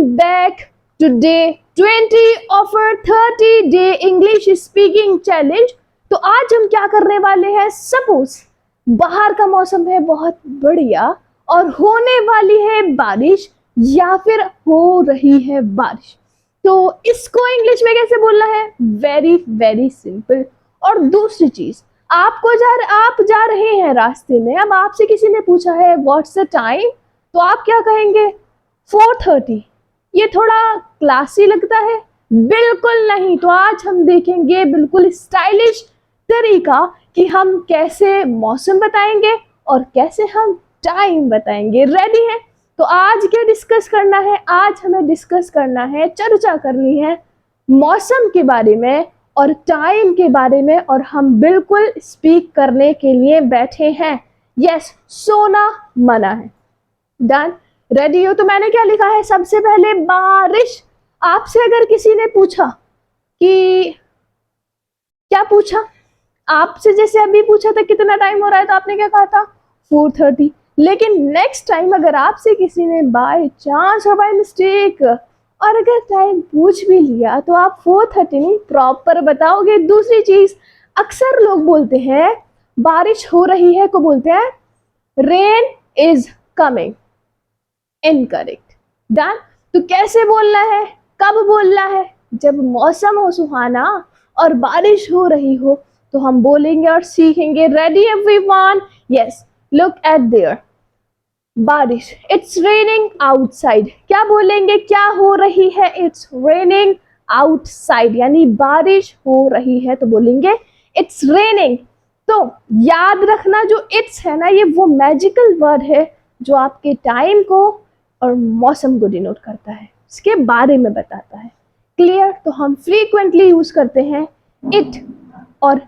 back to day 20 of our 30-day English speaking challenge। तो आज हम क्या करने वाले हैं, सपोज बाहर का मौसम है बहुत बढ़िया और होने वाली है बारिश या फिर हो रही है बारिश, तो इसको इंग्लिश में कैसे बोलना है, वेरी वेरी सिंपल। और दूसरी चीज, आप जा रहे हैं रास्ते में, अब आपसे किसी ने पूछा है व्हाट्स द टाइम, तो आप क्या कहेंगे, 4:30। ये थोड़ा क्लासी लगता है, बिल्कुल नहीं। तो आज हम देखेंगे बिल्कुल स्टाइलिश तरीका कि हम कैसे मौसम बताएंगे और कैसे हम टाइम बताएंगे। रेडी है? तो आज क्या डिस्कस करना है, आज हमें डिस्कस करना है, चर्चा करनी है मौसम के बारे में और टाइम के बारे में, और हम बिल्कुल स्पीक करने के लिए बैठे हैं। यस, सोना मना है। डन, रेडी हो? तो मैंने क्या लिखा है, सबसे पहले बारिश। आपसे अगर किसी ने पूछा कि क्या पूछा, आपसे जैसे अभी पूछा था कितना टाइम हो रहा है, तो आपने क्या कहा था, 4:30। लेकिन नेक्स्ट टाइम अगर आपसे किसी ने बाय चांस और बाय मिस्टेक और अगर टाइम पूछ भी लिया, तो आप 4:30 नहीं, प्रॉपर बताओगे। दूसरी चीज, अक्सर लोग बोलते हैं बारिश हो रही है को बोलते हैं rain is coming, incorrect. Done. तो कैसे बोलना है, कब बोलना है, जब मौसम हो सुहाना और बारिश हो रही हो, तो हम बोलेंगे और सीखेंगे। Ready everyone? Yes, look at there, बारिश, इट्स रेनिंग आउटसाइड। क्या बोलेंगे, क्या हो रही है, इट्स रेनिंग आउटसाइड, यानी बारिश हो रही है, तो बोलेंगे इट्स रेनिंग। तो याद रखना, जो इट्स है ना, ये वो मैजिकल वर्ड है जो आपके टाइम को और मौसम को डिनोट करता है, इसके बारे में बताता है। क्लियर? तो हम फ्रीक्वेंटली यूज करते हैं इट, और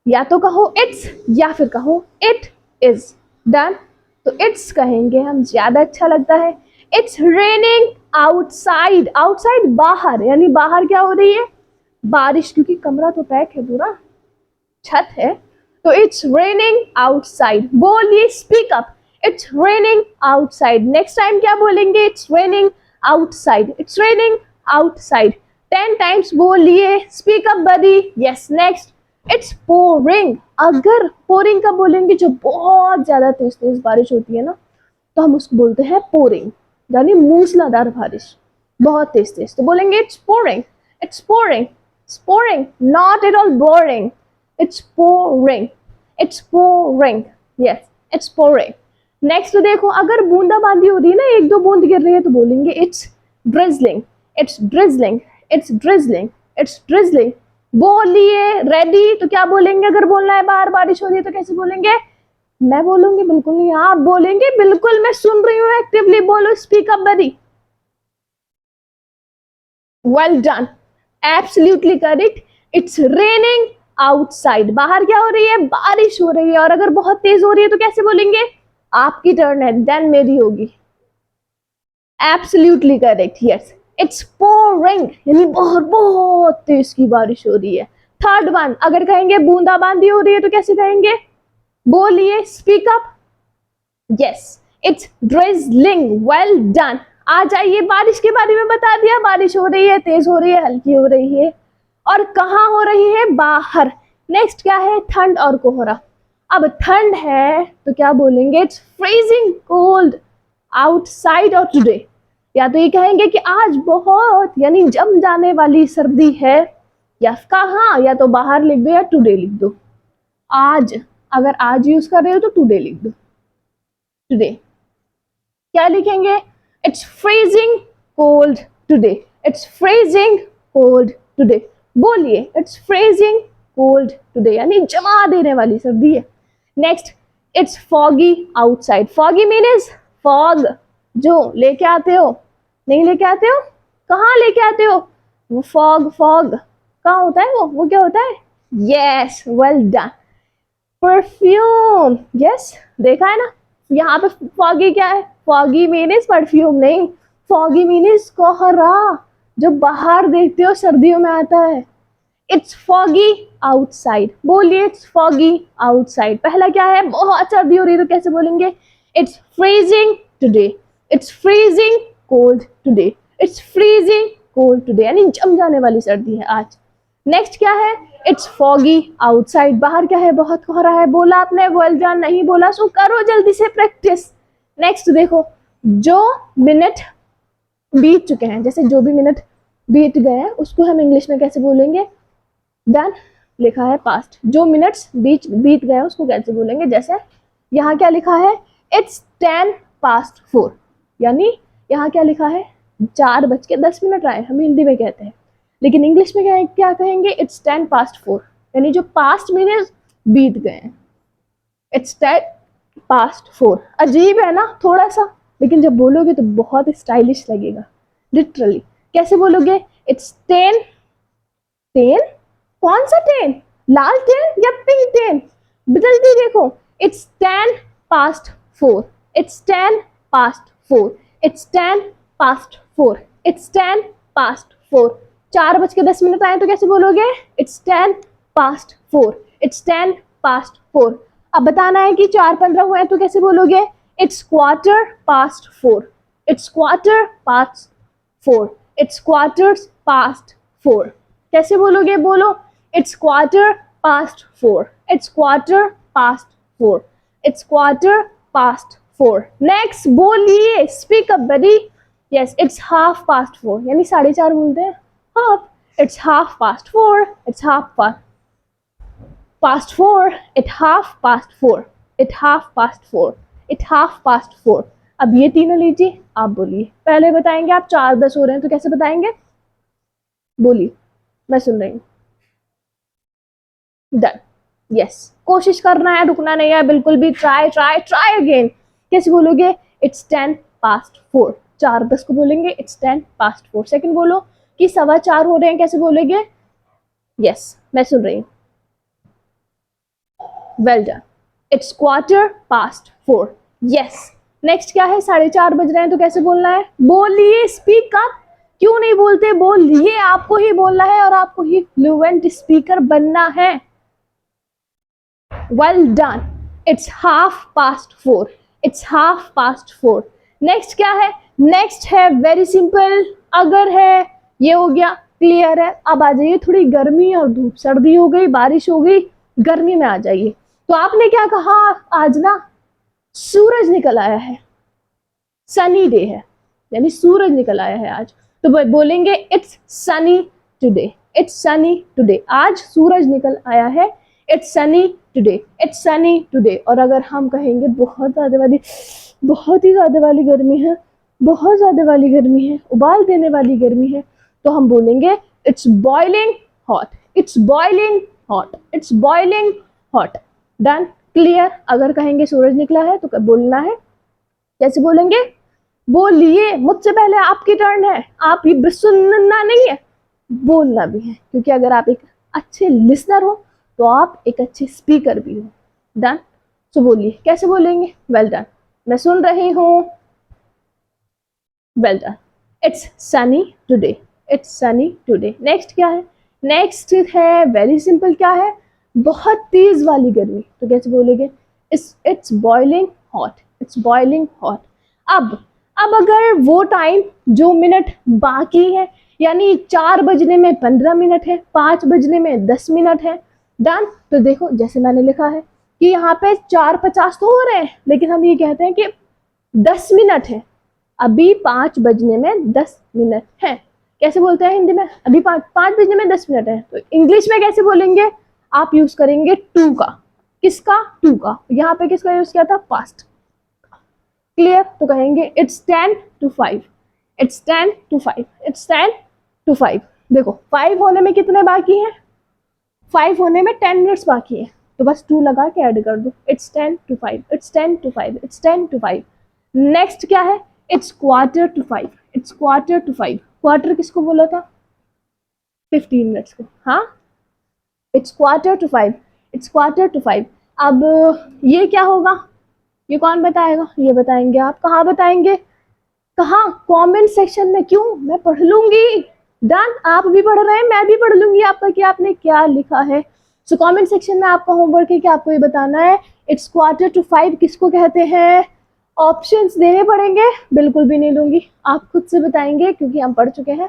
या तो कहो इट्स या फिर कहो इट इज। डन। तो इट्स कहेंगे हम, ज्यादा अच्छा लगता है। इट्स रेनिंग आउटसाइड, आउटसाइड बाहर, यानी बाहर क्या हो रही है, बारिश, क्योंकि कमरा तो पैक है, पूरा छत है। तो इट्स रेनिंग आउटसाइड। बोलिए, speak up, it's raining outside. Next time क्या बोलेंगे, it's raining outside, it's raining outside. 10 times बोलिए, speak up buddy. Yes, next, it's pouring. अगर पोरिंग का बोलेंगे, जो बहुत ज्यादा तेज तेज बारिश होती है ना, तो हम उसको बोलते हैं पोरिंग, यानी मूसलाधार बारिश, बहुत तेज तेज, तो बोलेंगे it's pouring, it's pouring, it's pouring, not at all boring, it's pouring, it's pouring. Yes, it's pouring. Next देखो, अगर बूंदाबांदी हो रही है ना, एक दो बूंद गिर रही है, तो बोलेंगे it's drizzling, it's drizzling, it's drizzling, it's drizzling. बोलिए, रेडी? तो क्या बोलेंगे, अगर बोलना है बाहर बारिश हो रही है, तो कैसे बोलेंगे? मैं बोलूंगी? बिल्कुल नहीं, आप बोलेंगे। बिल्कुल, मैं सुन रही हूँ, एक्टिवली बोलो, speak up buddy. Well done, absolutely correct. It's raining outside, बाहर क्या हो रही है, बारिश हो रही है, और अगर बहुत तेज हो रही है तो कैसे बोलेंगे? आपकी टर्न है, देन मेरी होगी। Absolutely correct. Yes, it's pouring, यानी बहुत बहुत तेज की बारिश हो रही है। थर्ड वन, अगर कहेंगे बूंदाबांदी हो रही है, तो कैसे कहेंगे? बोलिए, speak up. Yes, it's drizzling. Well done. आ जाइए, बारिश के बारे में बता दिया, बारिश हो रही है, तेज हो रही है, हल्की हो रही है, और कहाँ हो रही है, बाहर। नेक्स्ट क्या है, ठंड और कोहरा। अब ठंड है तो क्या बोलेंगे, इट्स फ्रीजिंग कोल्ड आउटसाइड और टुडे। या तो ये कहेंगे कि आज बहुत, यानी जम जाने वाली सर्दी है, या कहाँ, या तो बाहर लिख दो या टुडे लिख दो। आज, अगर आज यूज कर रहे हो तो टुडे लिख दो, टुडे। क्या लिखेंगे, it's freezing cold today, it's freezing cold today. बोलिए, इट्स फ्रीजिंग कोल्ड टुडे, यानी जमा देने वाली सर्दी है। Next, it's foggy outside. Foggy means fog, जो लेके आते हो, नहीं लेके आते हो, कहाँ लेके आते हो, वो फॉग, फॉग कहाँ होता है, वो क्या होता है? Yes, well done. Perfume. Yes, देखा है ना, यहाँ पे फॉगी क्या है, फॉगी मीन्स परफ्यूम नहीं, फॉगी मीन्स कोहरा, जो बाहर देखते हो सर्दियों में आता है। It's foggy outside. बोलिए, इट्स फॉगी आउटसाइड। पहला क्या है, बहुत सर्दी हो रही है, तो कैसे बोलेंगे, it's freezing today, it's freezing cold today. It's freezing cold today, यानी जम जाने वाली सर्दी है आज। नेक्स्ट क्या है, इट्स फॉगी आउटसाइड, बाहर क्या है, बहुत कोहरा है। बोला आपने, वेल डन, नहीं बोला सो करो जल्दी से प्रैक्टिस। नेक्स्ट देखो, जो मिनट बीत चुके हैं, जैसे जो भी मिनट बीत गए हैं उसको हम इंग्लिश में कैसे बोलेंगे, डन, लिखा है पास्ट। जो मिनट्स बीत गए हैं उसको कैसे बोलेंगे, जैसे यहाँ क्या लिखा है, इट्स 10 past 4, यानी यहाँ क्या लिखा है, 4:10 आए, हम हिंदी में कहते हैं, लेकिन इंग्लिश में क्या कहेंगे, इट्स 10 past 4, यानी जो पास्ट मिनट्स बीत गए हैं, इट्स 10 past 4। अजीब है ना थोड़ा सा, लेकिन जब बोलोगे तो बहुत स्टाइलिश लगेगा। लिटरली कैसे बोलोगे, इट्स 10, कौन सा 10, लाल 10 या पिंक 10, जल्दी देखो, it's 10 past 4, it's 10 past 4, it's 10 past 4, it's 10 past 4। 4:10 आए तो कैसे बोलोगे, इट्स 10 past 4, इट्स 10 past 4। अब बताना है कि 4:15 हुए तो कैसे बोलोगे, इट्स 4:15, इट्स 4:15, इट्स 4:15। कैसे बोलोगे, बोलो, इट्स 4:15, इट्स 4:15, इट्स 4:15। नेक्स्ट बोलिए, speak up buddy. Yes, it's 4:30, यानी 4:30 बोलते हैं, half, it's 4:30, it's 4:30, it 4:30, it 4:30, it 4:30। अब ये तीनों लीजिए, आप बोलिए, पहले बताएंगे आप, 4:10 हो रहे हैं तो कैसे बताएंगे, बोलिए, मैं सुन रही हूँ। डन, यस, कोशिश करना है, रुकना नहीं है बिल्कुल भी, ट्राई ट्राई ट्राई अगेन। कैसे बोलोगे, इट्स 10 past 4, 4:10 को बोलेंगे इट्स 10 past 4। सेकंड बोलो कि 4:15 हो रहे हैं, कैसे बोलेंगे, यस, मैं सुन रही हूँ, well done, it's 4:15। Yes, next क्या है, 4:30 बज रहे हैं तो कैसे बोलना है, बोलिए, स्पीक अप, क्यों नहीं बोलते, बोलिए, आपको ही बोलना है और आपको ही फ्लुएंट स्पीकर बनना है। Well done, it's 4:30, it's 4:30। Next क्या है, नेक्स्ट है वेरी सिंपल, अगर है, ये हो गया, क्लियर है। अब आ जाइए, थोड़ी गर्मी और धूप, सर्दी हो गई, बारिश हो गई, गर्मी में आ जाइए। तो आपने क्या कहा, आज ना सूरज निकल आया है, सनी डे है, यानी सूरज निकल आया है आज, तो बोलेंगे it's Sunny today, it's Sunny today, आज सूरज निकल आया है, it's Sunny today, it's Sunny today. और अगर हम कहेंगे बहुत ज़्यादा वाली, बहुत ही ज़्यादा वाली गर्मी है, बहुत ज़्यादा वाली गर्मी है, उबाल देने वाली गर्मी है, तो हम बोलेंगे it's boiling hot, it's boiling hot, it's boiling hot. Done, clear. अगर कहेंगे सूरज निकला है तो बोलना है, कैसे बोलेंगे, बोलिए, मुझसे पहले आपकी टर्न है, आप ये सुनना नहीं है, बोलना भी है, क्योंकि अगर आप एक अच्छे लिसनर हो तो आप एक अच्छे स्पीकर भी हो। डन, तो बोलिए, कैसे बोलेंगे, वेल डन, मैं सुन रही हूँ, well done, it's Sunny today, it's Sunny today. Next क्या है, नेक्स्ट है वेरी सिंपल, क्या है, बहुत तेज वाली गर्मी, तो कैसे बोलेंगे, it's boiling hot, it's boiling hot. अब अगर वो टाइम जो मिनट बाकी है, यानी 4 बजने में 15 मिनट है, 5 बजने में 10 मिनट है, डन। तो देखो, जैसे मैंने लिखा है कि यहाँ पे 4:50 तो हो रहे हैं, लेकिन हम ये कहते हैं कि 10 मिनट है, अभी 5 बजने में 10 मिनट है। कैसे बोलते हैं हिंदी में, अभी 5 बजने में 10 मिनट है, तो इंग्लिश में कैसे बोलेंगे, आप यूज करेंगे टू का, किसका, टू का, यहाँ पे किसका यूज किया था, पास्ट। क्लियर, तो कहेंगे इट्स 10:05, इट्स 10:05, इट्स 10:05। देखो 5 होने में कितने बाकी हैं, 5 होने में 10 मिनट्स बाकी है, तो बस 2 लगा के ऐड कर दो, इट्स 10:05, इट्स 10:05, इट्स 10:05। नेक्स्ट क्या है, इट्स 4:45, इट्स 4:45। क्वार्टर किसको बोला था, 15 मिनट्स को, हाँ, इट्स 4:45, इट्स 4:45। अब ये क्या होगा, ये कौन बताएगा, ये बताएंगे आप, कहाँ बताएंगे, कहाँ, कमेंट सेक्शन में, क्यों, मैं पढ़ लूंगी। डन, आप भी पढ़ रहे हैं, मैं भी पढ़ लूंगी आपका कि आपने क्या लिखा है। सो कमेंट सेक्शन में आपका होमवर्क है कि आपको ये बताना है इट्स 4:45 किसको कहते हैं, ऑप्शंस देने पड़ेंगे? बिल्कुल भी नहीं दूंगी, आप खुद से बताएंगे क्योंकि हम पढ़ चुके हैं।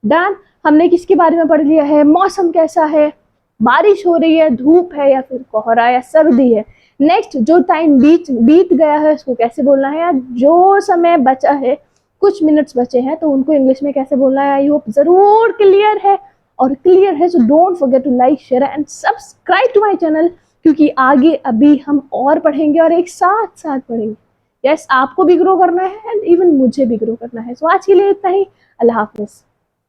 डन। हमने किसके बारे में पढ़ लिया है? मौसम कैसा है, बारिश हो रही है, धूप है या फिर कोहरा या सर्दी है। नेक्स्ट, जो टाइम बीत बीत गया है उसको कैसे बोलना है, या जो समय बचा है, कुछ मिनट्स बचे हैं तो उनको इंग्लिश में कैसे बोलना है। आई होप जरूर क्लियर है, और क्लियर है so don't forget to like, share and subscribe to my channel, क्योंकि आगे अभी हम और पढ़ेंगे और एक साथ साथ पढ़ेंगे। यस, आपको भी ग्रो करना है एंड इवन मुझे भी ग्रो करना है। सो आज के लिए इतना ही। अल्लाह हाफिज।